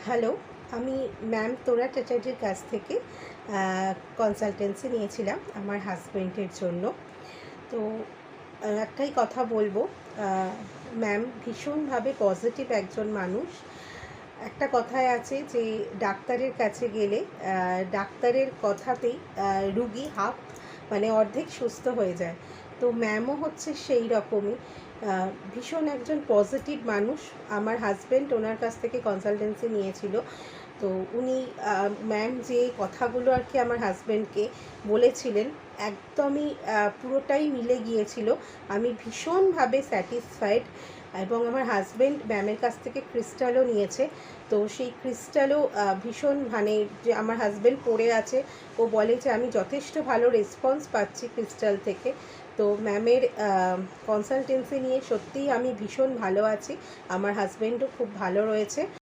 Hello, আমি ma'am তোরা চ্যাটার্জির কাছ থেকে কনসালটেন্সি নিয়েছিলাম আমার হাজব্যান্ডের জন্য। তো একটাই কথা বলবো, ম্যাম ভীষণভাবে পজিটিভ একজন মানুষ। একটা কথায় আছে যে ডাক্তারের কাছে গেলে ডাক্তারের কথাতেই রুগী হাফ মানে অর্ধেক সুস্থ হয়ে যায়। তো ম্যামও হচ্ছে সেই রকমই ভীষণ একজন পজিটিভ মানুষ। আমার হাজব্যান্ড ওনার কাছ থেকে কনসালটেন্সি নিয়েছিল। তো উনি ম্যাম যে কথাগুলো আর কি আমার হাজব্যান্ডকে বলেছিলেন একদমই পুরোটাই মিলে গিয়েছিল। আমি ভীষণভাবে স্যাটিসফাইড এবং আমার হাজব্যান্ড ম্যামের কাছ থেকে ক্রিস্টালও নিয়েছে। তো সেই ক্রিস্টালও ভীষণ মানে যে আমার হাজব্যান্ড পড়ে আছে, ও বলে যে আমি যথেষ্ট ভালো রেসপন্স পাচ্ছি ক্রিস্টাল থেকে। তো ম্যামের কনসালটেন্সি নিয়ে সত্যিই আমি ভীষণ ভালো আছি, আমার হাজব্যান্ডও খুব ভালো রয়েছে।